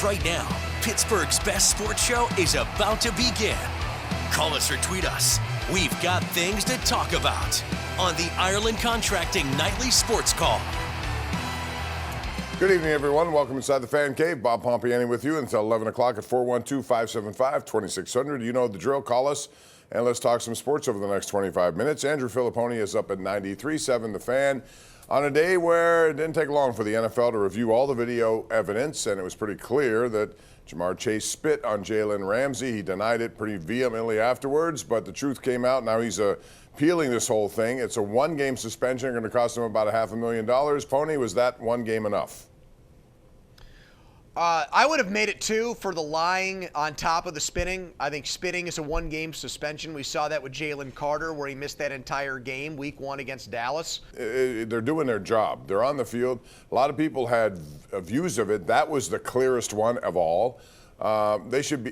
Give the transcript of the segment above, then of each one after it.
Right now, Pittsburgh's best sports show is about to begin. Call us or tweet us. We've got things to talk about on the Ireland Contracting Nightly Sports Call. Good evening, everyone. Welcome inside the Fan Cave. Bob Pompeani with you until 11 o'clock at 412-575-2600. You know the drill. Call us and let's talk some sports over the next 25 minutes. Andrew Fillipponi is up at 93.7 The Fan on a day where it didn't take long for the NFL to review all the video evidence, and it was pretty clear that Ja'Marr Chase spit on Jalen Ramsey. He denied it pretty vehemently afterwards, but the truth came out. Now he's appealing this whole thing. It's a one-game suspension, going to cost him about $500,000. Pony, was that one game enough? I would have made it 2 for the lying on top of the spitting. I think spitting is a one-game suspension. We saw that with Jalen Carter where he missed that entire game, week 1 against Dallas. They're doing their job. They're on the field. A lot of people had views of it. That was the clearest one of all. They should be,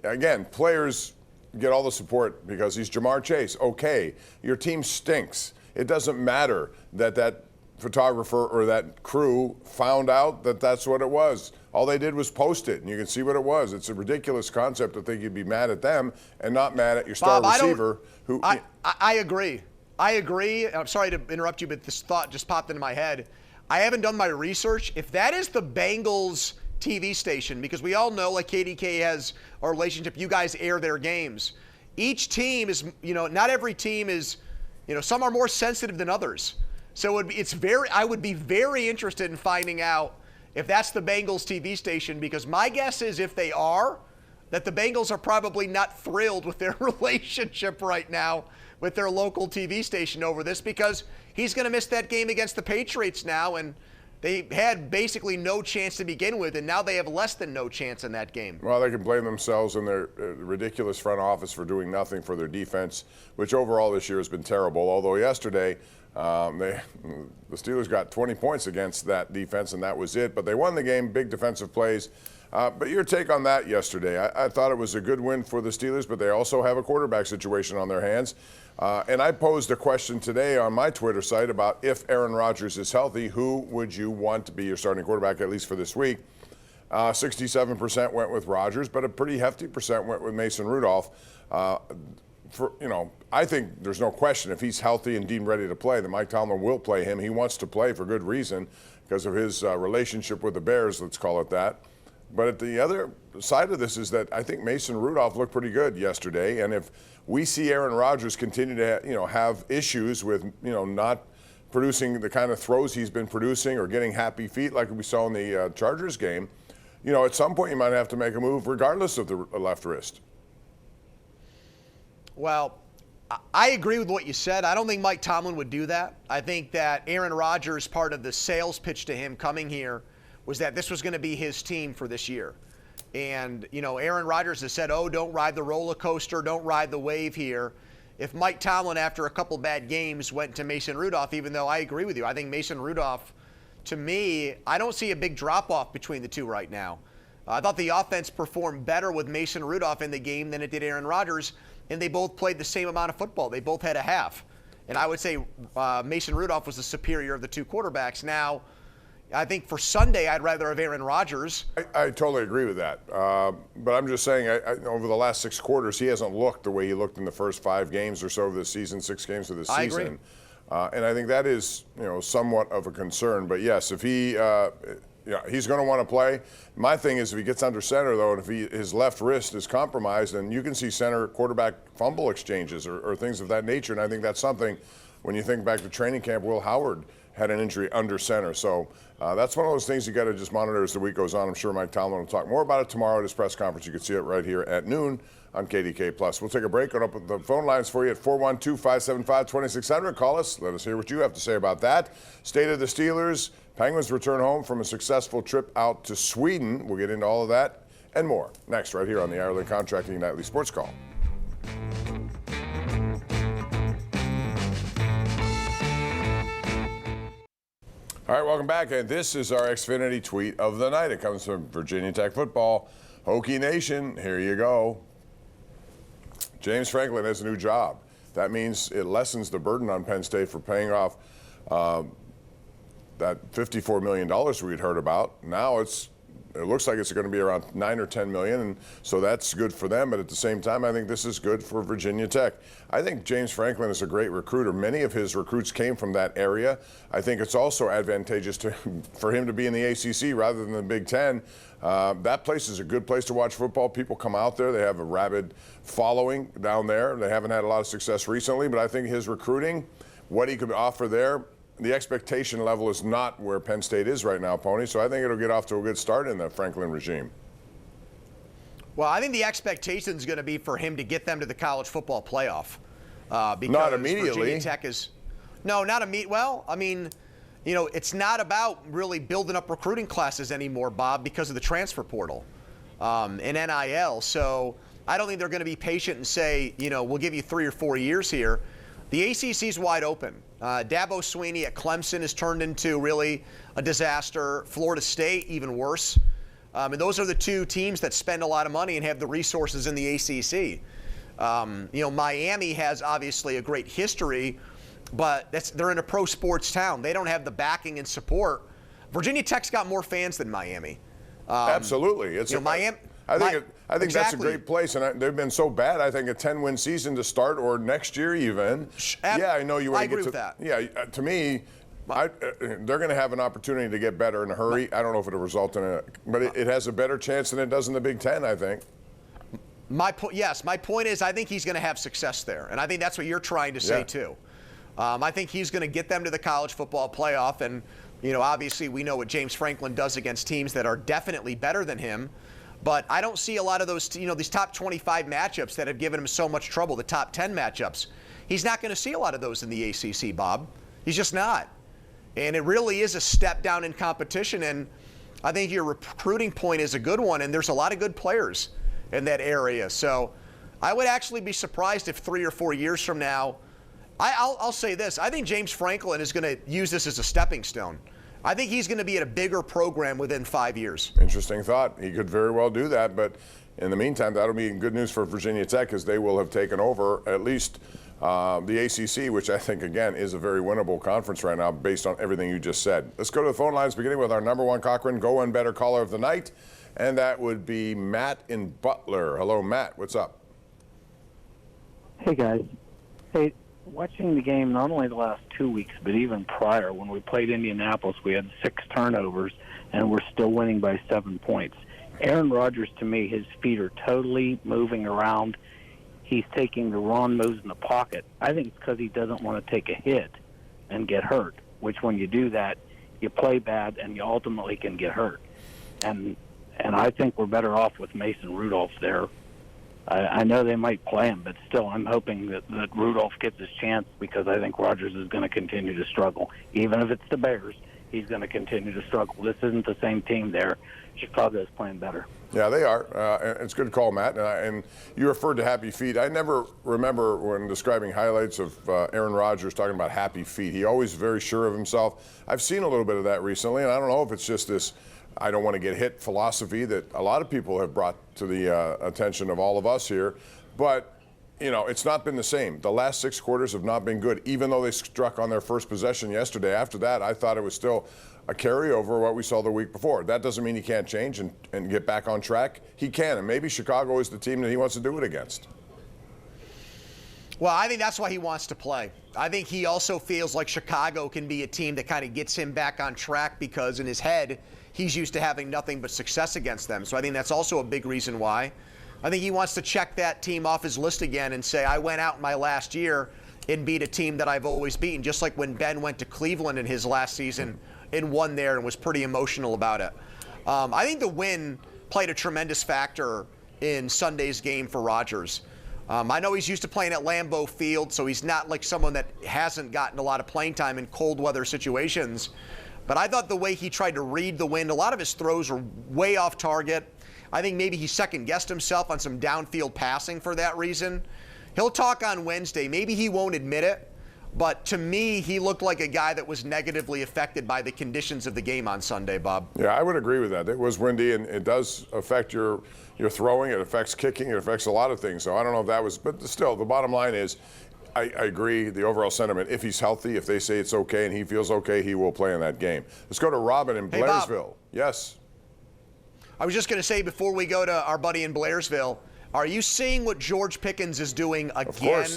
again, players get all the support because he's Ja'Marr Chase. Okay, your team stinks. It doesn't matter that photographer or that crew found out that that's what it was. All they did was post it, and you can see what it was. It's a ridiculous concept to think you'd be mad at them and not mad at your star receiver. I agree. I agree. I'm sorry to interrupt you, but this thought just popped into my head. I haven't done my research. If that is the Bengals TV station, because we all know, like KDKA has a relationship, you guys air their games. Each team is, not every team is, some are more sensitive than others. So I would be very interested in finding out if that's the Bengals TV station, because my guess is if they are, that the Bengals are probably not thrilled with their relationship right now with their local TV station over this, because he's going to miss that game against the Patriots now, and they had basically no chance to begin with, and now they have less than no chance in that game. Well, they can blame themselves and their ridiculous front office for doing nothing for their defense, which overall this year has been terrible, although yesterday the Steelers got 20 points against that defense, and that was it. But they won the game, big defensive plays. But your take on that yesterday, I thought it was a good win for the Steelers, but they also have a quarterback situation on their hands. And I posed a question today on my Twitter site about if Aaron Rodgers is healthy, who would you want to be your starting quarterback, at least for this week? 67% went with Rodgers, but a pretty hefty percent went with Mason Rudolph. I think there's no question if he's healthy and deemed ready to play, then Mike Tomlin will play him. He wants to play for good reason because of his relationship with the Bears, let's call it that. But at the other side of this is that I think Mason Rudolph looked pretty good yesterday, and if we see Aaron Rodgers continue to have issues with not producing the kind of throws he's been producing or getting happy feet like we saw in the Chargers game, at some point you might have to make a move regardless of the left wrist. Well, I agree with what you said. I don't think Mike Tomlin would do that. I think that Aaron Rodgers, part of the sales pitch to him coming here was that this was going to be his team for this year. And, Aaron Rodgers has said, don't ride the roller coaster, don't ride the wave here. If Mike Tomlin, after a couple bad games, went to Mason Rudolph, even though I agree with you, I think Mason Rudolph, to me, I don't see a big drop-off between the two right now. I thought the offense performed better with Mason Rudolph in the game than it did Aaron Rodgers, and they both played the same amount of football. They both had a half. And I would say Mason Rudolph was the superior of the two quarterbacks. Now, I think for Sunday, I'd rather have Aaron Rodgers. I totally agree with that. But I'm just saying, over the last 6 quarters, he hasn't looked the way he looked in the first 5 games or so of this season, 6 games of this season. I agree. And I think that is, somewhat of a concern. But yes, if he, he's going to want to play. My thing is if he gets under center, though, and if his left wrist is compromised, then you can see center quarterback fumble exchanges or things of that nature. And I think that's something, when you think back to training camp, Will Howard had an injury under center. So that's one of those things you got to just monitor as the week goes on. I'm sure Mike Tomlin will talk more about it tomorrow at his press conference. You can see it right here at noon on KDKA+. We'll take a break. Open up the phone lines for you at 412-575-2600. Call us. Let us hear what you have to say about that. State of the Steelers. Penguins return home from a successful trip out to Sweden. We'll get into all of that and more next right here on the Ireland Contracting Nightly Sports Call. All right, welcome back. And this is our Xfinity tweet of the night. It comes from Virginia Tech football. Hokie Nation, here you go. James Franklin has a new job. That means it lessens the burden on Penn State for paying off that $54 million we'd heard about. Now it's It looks like it's going to be around 9 or 10 million, and so that's good for them. But at the same time, I think this is good for Virginia Tech. I think James Franklin is a great recruiter. Many of his recruits came from that area. I think it's also advantageous for him to be in the ACC rather than the Big Ten. That place is a good place to watch football. People come out there. They have a rabid following down there. They haven't had a lot of success recently, but I think his recruiting, what he could offer there, the expectation level is not where Penn State is right now, Pony. So I think it'll get off to a good start in the Franklin regime. Well, I think the expectation is going to be for him to get them to the college football playoff. Because not immediately. Virginia Tech is, no, not immediately. Well, I mean, you know, it's not about really building up recruiting classes anymore, Bob, because of the transfer portal and NIL. So I don't think they're going to be patient and say, you know, we'll give you 3 or 4 years here. The ACC's wide open. Dabo Swinney at Clemson has turned into really a disaster. Florida State, even worse. And those are the two teams that spend a lot of money and have the resources in the ACC. You know, Miami has obviously a great history, but they're in a pro sports town. They don't have the backing and support. Virginia Tech's got more fans than Miami. Absolutely. It's Miami. I think exactly. That's a great place, and they've been so bad. I think a 10-win season to start, or next year even. Yeah, I know you want to get to that. Yeah, to me, they're going to have an opportunity to get better in a hurry. I don't know if it'll result in it, but it has a better chance than it does in the Big Ten, I think. My point is I think he's going to have success there, and I think that's what you're trying to say too. I think he's going to get them to the college football playoff, and you know, obviously we know what James Franklin does against teams that are definitely better than him. But I don't see a lot of those, you know, these top 25 matchups that have given him so much trouble, the top 10 matchups. He's not going to see a lot of those in the ACC, Bob. He's just not. And it really is a step down in competition. And I think your recruiting point is a good one. And there's a lot of good players in that area. So I would actually be surprised if 3 or 4 years from now, I'll say this. I think James Franklin is going to use this as a stepping stone. I think he's going to be at a bigger program within 5 years. Interesting thought. He could very well do that, but in the meantime, that'll be good news for Virginia Tech because they will have taken over at least the ACC, which I think, again, is a very winnable conference right now based on everything you just said. Let's go to the phone lines, beginning with our number one Cochran Go and Better caller of the night, and that would be Matt in Butler. Hello, Matt. What's up? Hey, guys. Hey, watching the game not only the last 2 weeks, but even prior, when we played Indianapolis, we had 6 turnovers, and we're still winning by 7 points. Aaron Rodgers, to me, his feet are totally moving around. He's taking the wrong moves in the pocket. I think it's because he doesn't want to take a hit and get hurt, which when you do that, you play bad and you ultimately can get hurt. And I think we're better off with Mason Rudolph there. I know they might play him, but still I'm hoping that Rudolph gets his chance because I think Rodgers is going to continue to struggle. Even if it's the Bears, he's going to continue to struggle. This isn't the same team there. Chicago is playing better. Yeah, they are. It's a good call, Matt. And you referred to happy feet. I never remember when describing highlights of Aaron Rodgers talking about happy feet. He always very sure of himself. I've seen a little bit of that recently, and I don't know if it's just this I don't want to get hit philosophy that a lot of people have brought to the attention of all of us here. But, you know, it's not been the same. The last 6 quarters have not been good, even though they struck on their first possession yesterday. After that, I thought it was still a carryover of what we saw the week before. That doesn't mean he can't change and get back on track. He can, and maybe Chicago is the team that he wants to do it against. Well, I think that's why he wants to play. I think he also feels like Chicago can be a team that kind of gets him back on track because in his head, he's used to having nothing but success against them. So I think that's also a big reason why. I think he wants to check that team off his list again and say, I went out in my last year and beat a team that I've always beaten, just like when Ben went to Cleveland in his last season and won there and was pretty emotional about it. I think the win played a tremendous factor in Sunday's game for Rodgers. I know he's used to playing at Lambeau Field, so he's not like someone that hasn't gotten a lot of playing time in cold weather situations. But I thought the way he tried to read the wind, a lot of his throws were way off target. I think maybe he second-guessed himself on some downfield passing for that reason. He'll talk on Wednesday. Maybe he won't admit it, but to me, he looked like a guy that was negatively affected by the conditions of the game on Sunday, Bob. Yeah, I would agree with that. It was windy, and it does affect your throwing. It affects kicking. It affects a lot of things. So I don't know if that was – but still, the bottom line is I agree, the overall sentiment. If he's healthy, if they say it's okay and he feels okay, he will play in that game. Let's go to Robin in Blairsville. Bob. Yes. I was just going to say before we go to our buddy in Blairsville, are you seeing what George Pickens is doing again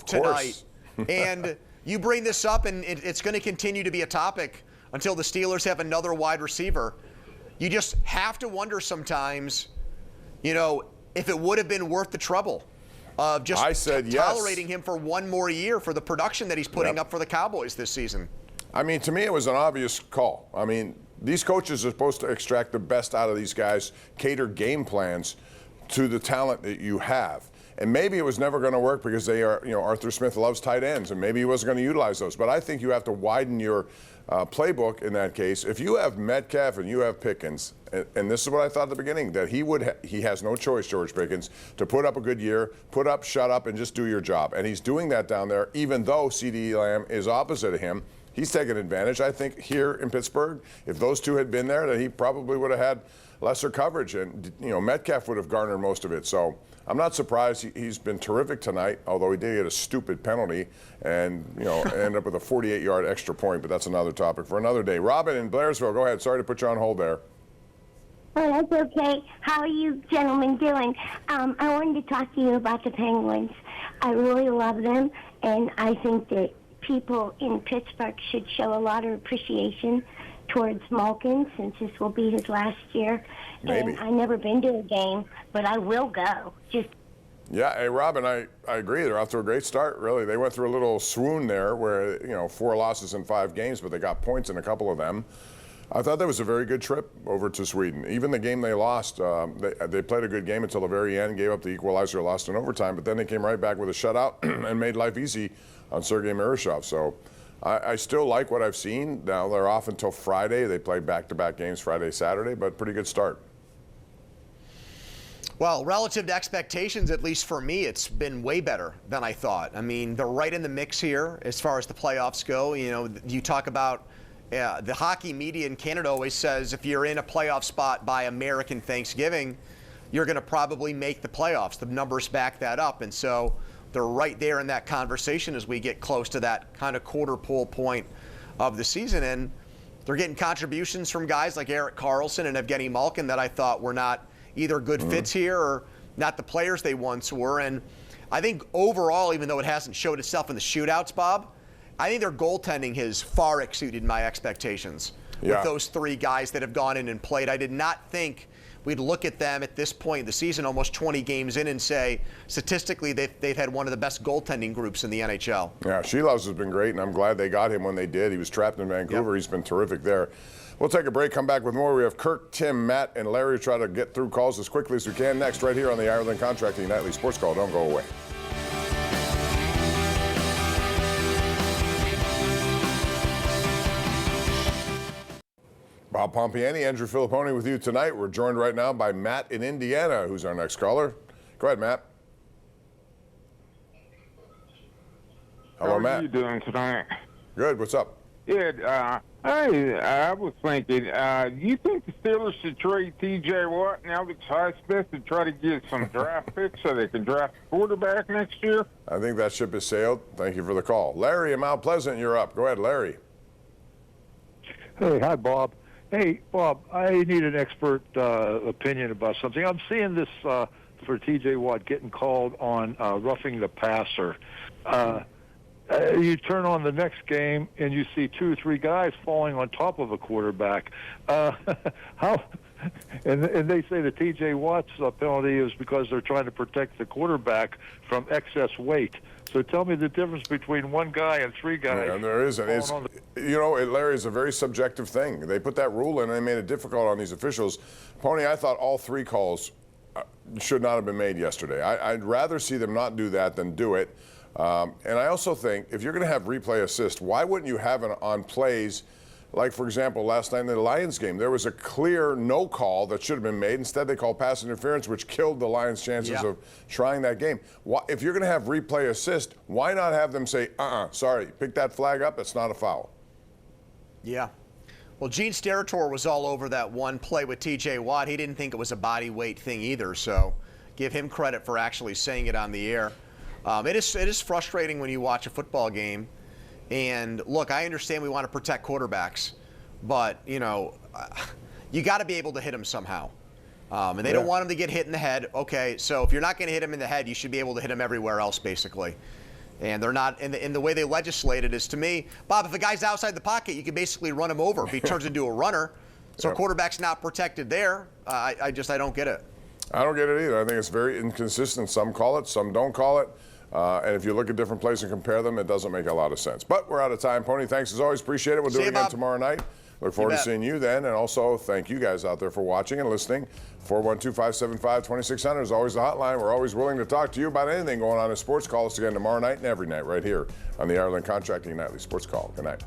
tonight? And you bring this up, and it's going to continue to be a topic until the Steelers have another wide receiver. You just have to wonder sometimes, if it would have been worth the trouble of just tolerating him for one more year for the production that he's putting up for the Cowboys this season. I mean, to me, it was an obvious call. I mean, these coaches are supposed to extract the best out of these guys, cater game plans to the talent that you have. And maybe it was never going to work because they are, Arthur Smith loves tight ends, and maybe he wasn't going to utilize those. But I think you have to widen your playbook in that case. If you have Metcalf and you have Pickens, and this is what I thought at the beginning, that he has no choice, George Pickens, to put up a good year, put up, shut up, and just do your job. And he's doing that down there, even though CeeDee Lamb is opposite of him. He's taken advantage. I think here in Pittsburgh, if those two had been there, that he probably would have had lesser coverage, and Metcalf would have garnered most of it. So I'm not surprised. He's been terrific tonight, although he did get a stupid penalty and end up with a 48-yard extra point. But that's another topic for another day. Robin in Blairsville, go ahead. Sorry to put you on hold there. Oh, that's okay. How are you gentlemen doing? I wanted to talk to you about the Penguins. I really love them, and I think that people in Pittsburgh should show a lot of appreciation towards Malkin, since this will be his last year. Maybe. And I've never been to a game, but I will go. Yeah, hey, Robin, I agree. They're off to a great start, really. They went through a little swoon there where, 4 losses in 5 games, but they got points in a couple of them. I thought that was a very good trip over to Sweden. Even the game they lost, they played a good game until the very end, gave up the equalizer, lost in overtime, but then they came right back with a shutout and made life easy on Sergei Miroshov. So I still like what I've seen. Now they're off until Friday. They play back-to-back games Friday, Saturday, but pretty good start. Well, relative to expectations, at least for me, it's been way better than I thought. I mean, they're right in the mix here as far as the playoffs go. You talk about the hockey media in Canada always says if you're in a playoff spot by American Thanksgiving, you're going to probably make the playoffs. The numbers back that up. And so they're right there in that conversation as we get close to that kind of quarter pole point of the season. And they're getting contributions from guys like Erik Karlsson and Evgeny Malkin that I thought were not either good fits here or not the players they once were. And I think overall, even though it hasn't showed itself in the shootouts, Bob, I think their goaltending has far exceeded my expectations with those 3 guys that have gone in and played. I did not think we'd look at them at this point in the season, almost 20 games in, and say, statistically, they've had one of the best goaltending groups in the NHL. Yeah, Shelovs has been great, and I'm glad they got him when they did. He was trapped in Vancouver. Yep. He's been terrific there. We'll take a break, come back with more. We have Kirk, Tim, Matt, and Larry try to get through calls as quickly as we can next, right here on the Ireland Contracting Nightly Sports Call. Don't go away. Bob Pompeani, Andrew Fillipponi with you tonight. We're joined right now by Matt in Indiana, who's our next caller. Go ahead, Matt. Hello, Matt. How are you doing tonight? Good. What's up? Good. I was thinking, do you think the Steelers should trade T.J. Watt and Alex Highsmith to try to get some draft picks so they can draft a quarterback next year? I think that ship has sailed. Thank you for the call. Larry in Mount Pleasant, you're up. Go ahead, Larry. Hey, hi, Bob. Hey, Bob, I need an expert opinion about something. I'm seeing this for T.J. Watt getting called on roughing the passer. You turn on the next game and you see 2 or 3 guys falling on top of a quarterback. How? And they say the T.J. Watt's penalty is because they're trying to protect the quarterback from excess weight. So tell me the difference between 1 guy and 3 guys. Yeah, there isn't. Larry, it's a very subjective thing. They put that rule in and they made it difficult on these officials. Pony, I thought all 3 calls should not have been made yesterday. I'd rather see them not do that than do it. And I also think if you're going to have replay assist, why wouldn't you have it on plays like, for example, last night in the Lions game? There was a clear no call that should have been made. Instead, they called pass interference, which killed the Lions' chances of trying that game. If you're going to have replay assist, why not have them say, sorry, pick that flag up, it's not a foul? Yeah. Well, Gene Steratore was all over that one play with T.J. Watt. He didn't think it was a body weight thing either, so give him credit for actually saying it on the air. It is frustrating when you watch a football game. And look, I understand we want to protect quarterbacks, but you got to be able to hit them somehow. And they don't want him to get hit in the head. Okay, so if you're not going to hit him in the head, you should be able to hit him everywhere else, basically. And they're not, in the way they legislate it is, to me, Bob, if a guy's outside the pocket, you can basically run him over if he turns into a runner. So a quarterback's not protected there. I don't get it. I don't get it either. I think it's very inconsistent. Some call it, some don't call it. And if you look at different plays and compare them, it doesn't make a lot of sense. But we're out of time, Pony. Thanks as always. Appreciate it. We'll do it again tomorrow night. Look forward to seeing you then. And also, thank you guys out there for watching and listening. 412-575-2600 is always the hotline. We're always willing to talk to you about anything going on in sports. Call us again tomorrow night and every night right here on the Ireland Contracting Nightly Sports Call. Good night.